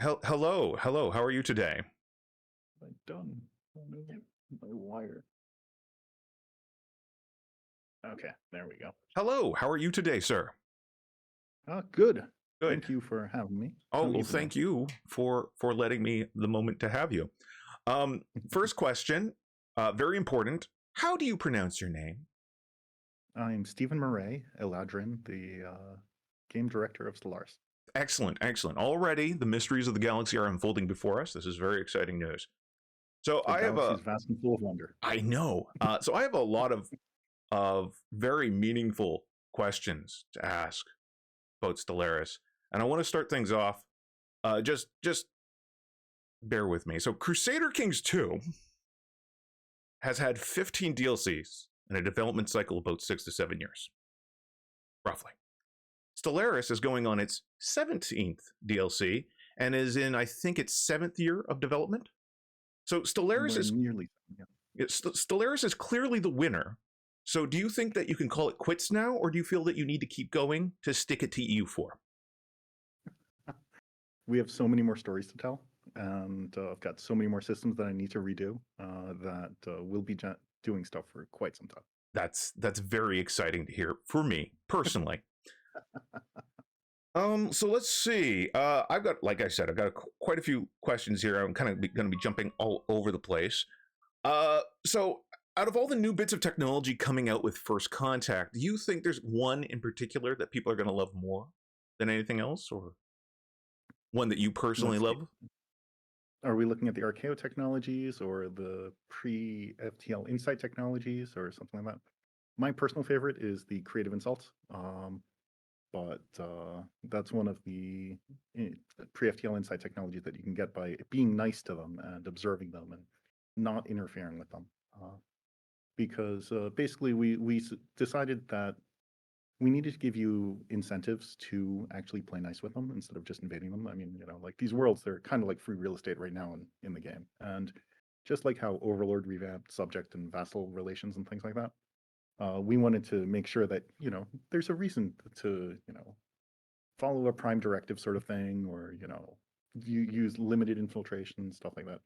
Hello, hello. How are you today? I done? Oh no, my wire. Okay, there we go. Hello, how are you today, sir? Good. Good. Thank you for having me. Oh, How well, you been doing? thank you for letting me the moment to have you. First question, very important. How do you pronounce your name? I'm Stephen Muray, Eladrin, the game director of Stellaris. Excellent, excellent. Already, the mysteries of the galaxy are unfolding before us. This is very exciting news. So The I have galaxy is vast and full of wonder. I know. So I have a lot of very meaningful questions to ask about Stellaris, and I want to start things off. Just bear with me. So Crusader Kings 2 has had 15 DLCs and a development cycle of about 6 to 7 years, roughly. Stellaris is going on its 17th DLC and is in, I think, its seventh year of development. So We're nearly. Yeah. Stellaris is clearly the winner. So do you think that you can call it quits now, or do you feel that you need to keep going to stick it to EU4? We have so many more stories to tell, and I've got so many more systems that I need to redo that we'll be doing stuff for quite some time. That's very exciting to hear for me personally. So let's see. I've got, like I said, I've got quite a few questions here. I'm kind of going to be jumping all over the place. So out of all the new bits of technology coming out with First Contact, do you think there's one in particular that people are going to love more than anything else, or one that you personally Let's see. love? Are we looking at the Archaeo technologies or the pre-ftl insight technologies or something like that? My personal favorite is the creative insult, but that's one of the pre-ftl insight technologies that you can get by being nice to them and observing them and not interfering with them. Because basically we decided that we needed to give you incentives to actually play nice with them instead of just invading them. I mean, like these worlds, they're kind of like free real estate right now in the game. And just like how Overlord revamped subject and vassal relations and things like that, we wanted to make sure that, there's a reason to, follow a prime directive sort of thing, or, you use limited infiltration, stuff like that.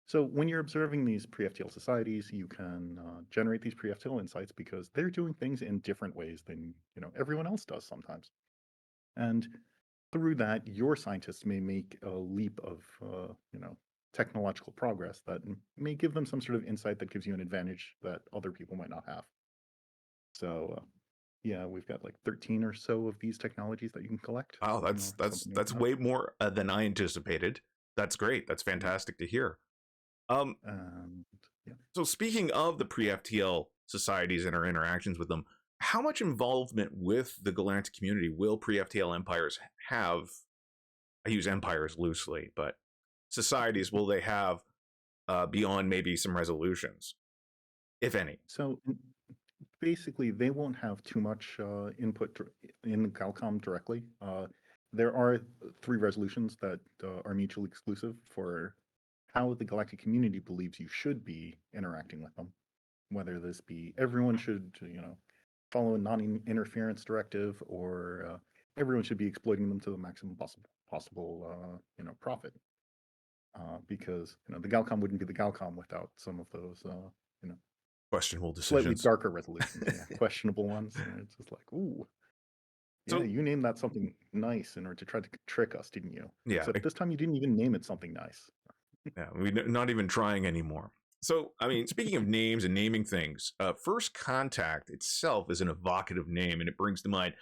So when you're observing these pre-ftl societies, you can generate these pre-ftl insights because they're doing things in different ways than everyone else does sometimes. And through that, your scientists may make a leap of technological progress that may give them some sort of insight that gives you an advantage that other people might not have. So yeah, we've got like 13 or so of these technologies that you can collect. Wow, that's that's Something like that's that. way more than I anticipated. That's great. That's Yeah. fantastic to hear. Um, And yeah. so speaking of the pre-FTL societies and our interactions with them, how much involvement with the galactic community will pre-FTL empires have? I use empires loosely, but societies will they have beyond maybe some resolutions, if any? So basically, they won't have too much input in the Galcom directly. There are three resolutions that are mutually exclusive for how the galactic community believes you should be interacting with them. Whether this be everyone should, follow a non-interference directive, or everyone should be exploiting them to the maximum possible profit. Because the Galcom wouldn't be the Galcom without some of those you know Questionable slightly decisions. darker resolutions, yeah, questionable ones. And it's just like, ooh, yeah, So you named that something nice in order to try to trick us, didn't you? yeah, Except this time you didn't even name it something nice. yeah, we're not even trying anymore. So, I mean, speaking of names and naming things, First Contact itself is an evocative name, and it brings to mind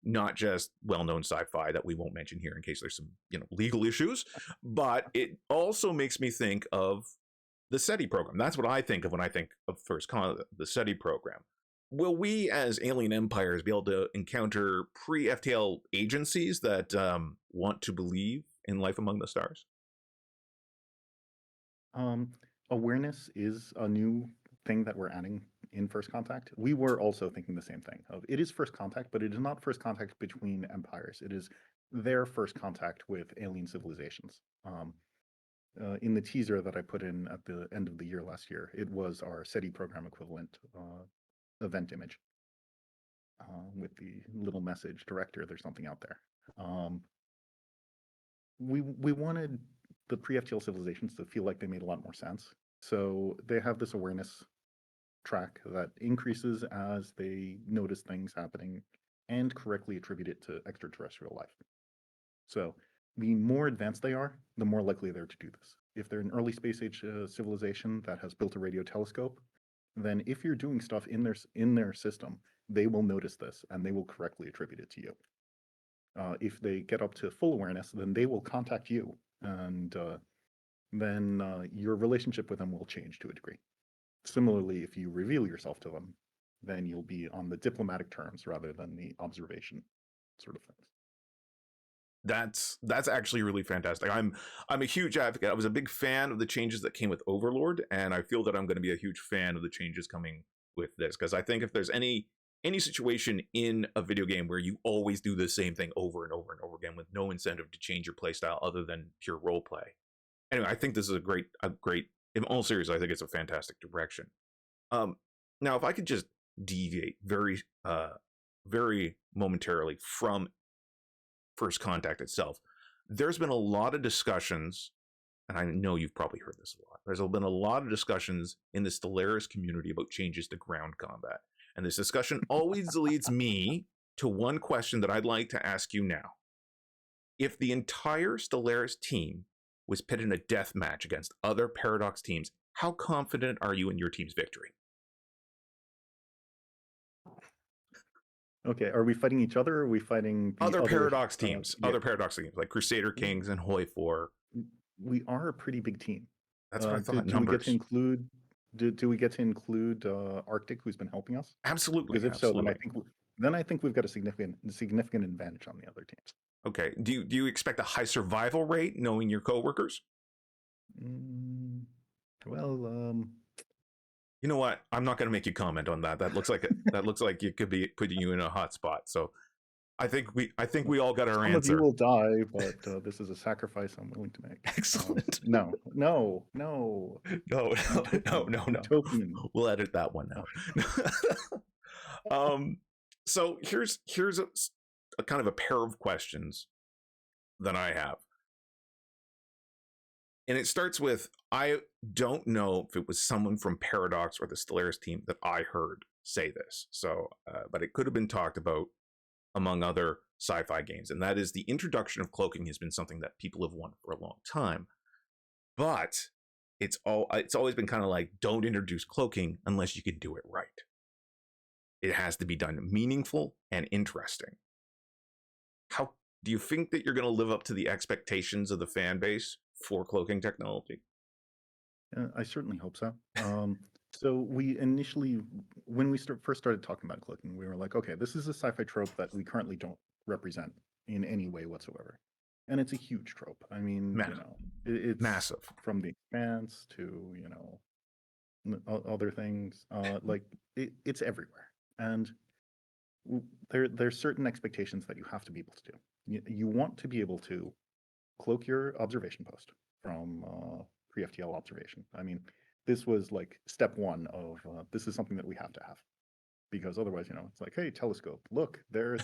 not just well-known sci-fi that we won't mention here in case there's some, legal issues, but it also makes me think of the SETI program. That's what I think of when I think of the SETI program. Will we, as alien empires, be able to encounter pre-FTL agencies that want to believe in life among the stars? Um, Awareness is a new thing that we're adding in First Contact. We were also thinking the same thing of it is First Contact, but it is not First Contact between empires. It is their first contact with alien civilizations. In the teaser that I put in at the end of the year last year, it was our SETI program equivalent event image with the little message, director, there's something out there. Um, we wanted the pre-ftl civilizations to feel like they made a lot more sense. So they have this awareness track that increases as they notice things happening and correctly attribute it to extraterrestrial life. So the more advanced they are, the more likely they're to do this. If they're an early space age civilization that has built a radio telescope, then if you're doing stuff in their system, they will notice this and they will correctly attribute it to you. If they get up to full awareness, then they will contact you, and then your relationship with them will change to a degree. Similarly, if you reveal yourself to them, then you'll be on the diplomatic terms rather than the observation sort of things. That's actually really fantastic. I'm a huge advocate. I was a big fan of the changes that came with Overlord, and I feel that I'm going to be a huge fan of the changes coming with this, because I think if there's any situation in a video game where you always do the same thing over and over and over again with no incentive to change your playstyle other than pure role play. Anyway, I think this is a great, in all seriousness, I think it's a fantastic direction. Now, if I could just deviate very momentarily from First Contact itself, there's been a lot of discussions, and I know you've probably heard this a lot. There's been a lot of discussions in the Stellaris community about changes to ground combat. And this discussion always leads me to one question that I'd like to ask you now. If the entire Stellaris team was pitted in a death match against other Paradox teams, how confident are you in your team's victory? Okay, are we fighting each other, or are we fighting the other Paradox teams? Yeah. Other Paradox teams, like Crusader Kings and Hoi 4. We are a pretty big team. That's what I thought. Do we get to include? Do we get to include Arctic, who's been helping us? Absolutely. Because if so, then I think we've got a significant advantage on the other teams. Okay. Do you expect a high survival rate, knowing your coworkers? Well, you know what? I'm not going to make you comment on that. That looks like it could be putting you in a hot spot. So I think we all got our answer. Some of you will die, but this is a sacrifice I'm willing to make. Excellent. No. Token. We'll edit that one now. So here's a kind of a pair of questions that I have. And it starts with, I don't know if it was someone from Paradox or the Stellaris team that I heard say this. So, but it could have been talked about among other sci-fi games. And that is, the introduction of cloaking has been something that people have wanted for a long time. But it's always been kind of like, don't introduce cloaking unless you can do it right. It has to be done meaningful and interesting. How do you think that you're going to live up to the expectations of the fan base for cloaking technology? I certainly hope so. So we initially, when we first started talking about cloaking, we were like, okay, this is a sci-fi trope that we currently don't represent in any way whatsoever. And it's a huge trope. I mean, it's massive. From The Expanse to, other things. Like it's everywhere. And there's certain expectations that you have to be able to do. You want to be able to cloak your observation post from pre-ftl observation. I mean, this was like step one of this is something that we have to have, because otherwise, it's like, hey, telescope, look, there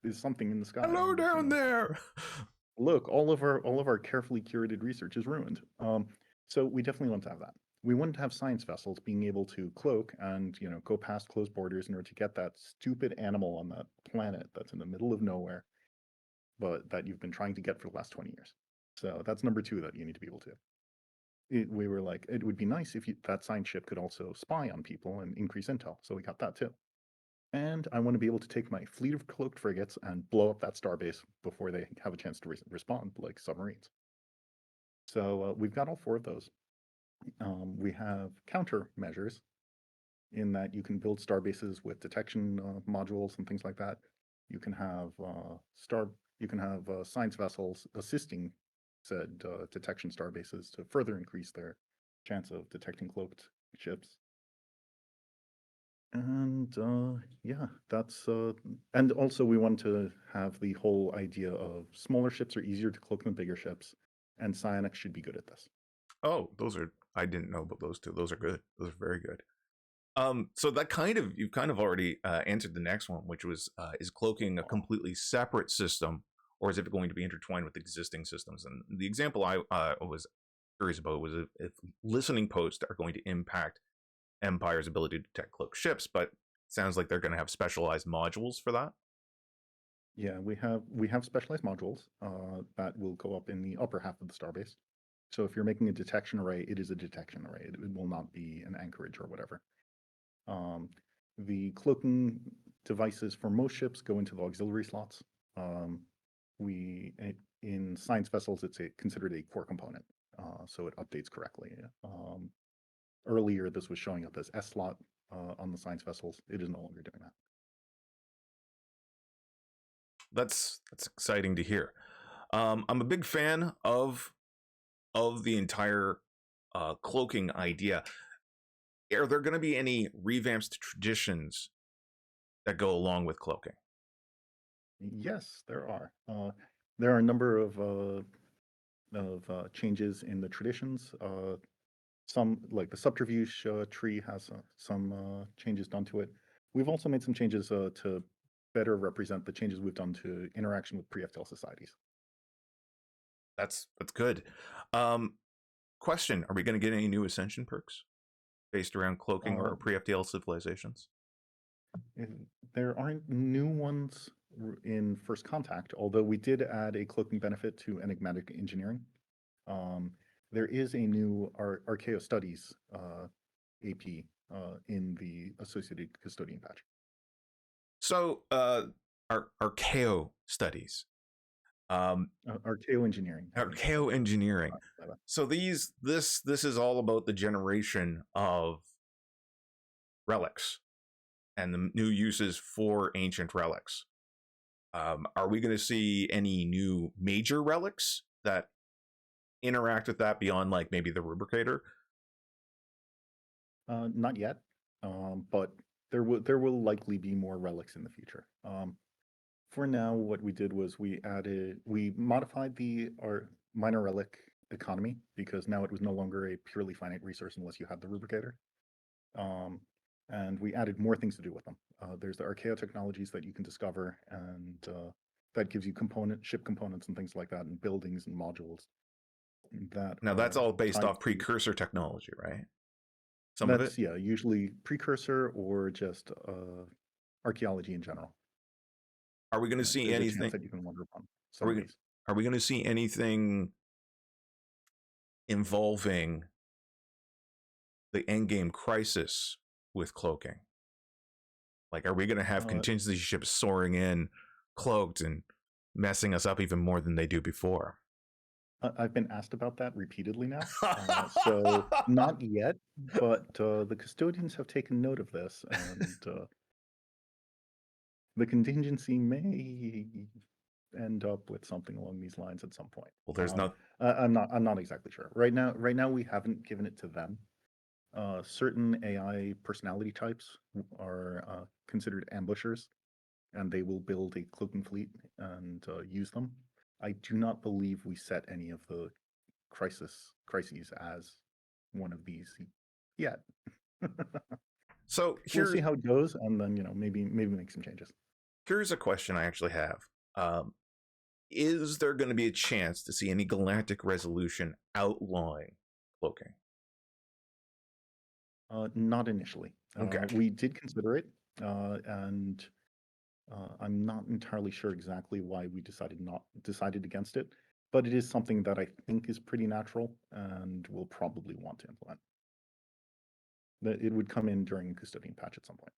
is something in the sky. Hello down there. Look, all of our carefully curated research is ruined. So we definitely want to have that. We want to have science vessels being able to cloak and go past closed borders in order to get that stupid animal on that planet that's in the middle of nowhere, but that you've been trying to get for the last 20 years. So that's number two that you need to be able to. We were like, it would be nice if that science ship could also spy on people and increase intel. So we got that too. And I want to be able to take my fleet of cloaked frigates and blow up that starbase before they have a chance to respond, like submarines. So we've got all four of those. We have countermeasures in that you can build starbases with detection modules and things like that. You can have science vessels assisting said detection starbases to further increase their chance of detecting cloaked ships. And that's and also we want to have the whole idea of smaller ships are easier to cloak than bigger ships, and psionics should be good at this. Oh, I didn't know about those two. Those are good. Those are very good. So that you've kind of already answered the next one, which was, is cloaking a completely separate system, or is it going to be intertwined with existing systems? And the example I was curious about was if listening posts are going to impact Empire's ability to detect cloaked ships, but it sounds like they're going to have specialized modules for that. Yeah, we have specialized modules that will go up in the upper half of the starbase. So if you're making a detection array, it is a detection array. It will not be an anchorage or whatever. The cloaking devices for most ships go into the auxiliary slots. In science vessels, it's considered a core component, so it updates correctly. Earlier, this was showing up as S slot on the science vessels. It is no longer doing that. That's exciting to hear. I'm a big fan of the entire cloaking idea. Are there going to be any revamps to traditions that go along with cloaking? Yes, there are. There are a number of changes in the traditions. Some, like the subterfuge tree, has some changes done to it. We've also made some changes to better represent the changes we've done to interaction with pre-ftl societies. That's good. Question: are we going to get any new ascension perks based around cloaking or pre-ftl civilizations? There aren't new ones in First Contact, although we did add a cloaking benefit to enigmatic engineering. There is a new Archaeo Studies AP in the associated custodian patch. So, Archaeo Studies. Archaeo Engineering. Archaeo Engineering. So this is all about the generation of relics and the new uses for ancient relics. Are we going to see any new major relics that interact with that beyond, like, maybe the rubricator? Not yet, but there will likely be more relics in the future. For now, what we did was we modified our minor relic economy, because now it was no longer a purely finite resource unless you had the rubricator. And we added more things to do with them. There's the Archaeo technologies that you can discover, and that gives you ship components and things like that, and buildings and modules. That's all based off precursor technology, right? Some of it? Yeah, usually precursor or just archaeology in general. Are we going to see anything that you can wonder upon? Are we going to see anything involving the endgame crisis with cloaking? Like, are we going to have contingency ships soaring in, cloaked, and messing us up even more than they do before? I've been asked about that repeatedly now, so not yet, but the custodians have taken note of this, and the contingency may end up with something along these lines at some point. Well, there's not. I'm not exactly sure. Right now, we haven't given it to them. Certain AI personality types are considered ambushers, and they will build a cloaking fleet and use them. I do not believe we set any of the crises as one of these yet. So we'll see how it goes, and then maybe make some changes. Here's a question I actually have. Is there going to be a chance to see any galactic resolution outlawing cloaking? Not initially. Okay. We did consider it, and I'm not entirely sure exactly why we decided against it, but it is something that I think is pretty natural and we'll probably want to implement. That it would come in during a custodian patch at some point.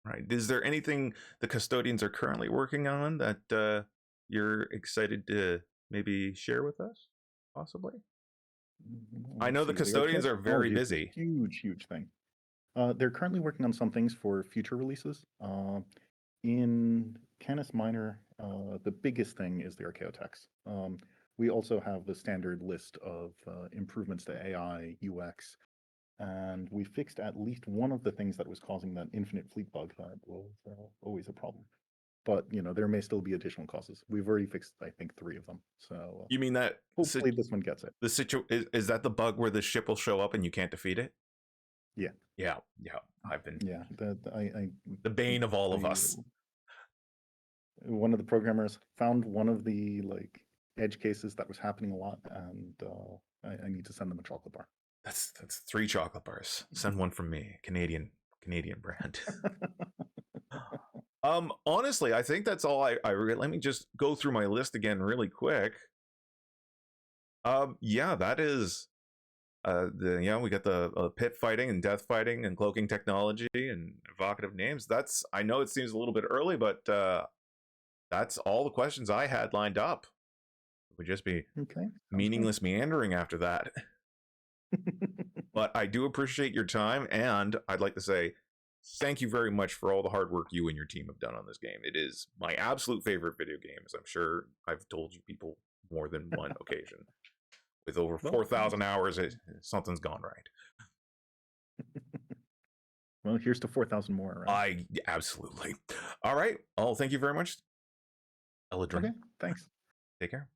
Right. Is there anything the custodians are currently working on that you're excited to maybe share with us, possibly? I know the custodians are very busy. Huge thing. They're currently working on some things for future releases. In Canis Minor, the biggest thing is the Archaeotechs. We also have the standard list of improvements to AI, UX, and we fixed at least one of the things that was causing that infinite fleet bug that was always a problem. But there may still be additional causes. We've already fixed, I think, 3 of them. So you mean that hopefully this one gets it. Is that the bug where the ship will show up and you can't defeat it? Yeah. I've been the bane of all of us. one of the programmers found one of the like edge cases that was happening a lot, and I need to send them a chocolate bar. That's 3 chocolate bars. Send one from me, Canadian brand. Honestly, I think that's all. Let me just go through my list again really quick. Yeah, that is we got the pit fighting and death fighting and cloaking technology and evocative names. That's, I know it seems a little bit early, but that's all the questions I had lined up. It would just be meaningless meandering after that. But I do appreciate your time, and I'd like to say thank you very much for all the hard work you and your team have done on this game. It is my absolute favorite video game, as I'm sure I've told you people more than one occasion. With over 4,000 hours, something's gone right. Well, here's to 4,000 more, right? Absolutely. All right. Thank you very much, Eladrin. Okay, thanks. Take care.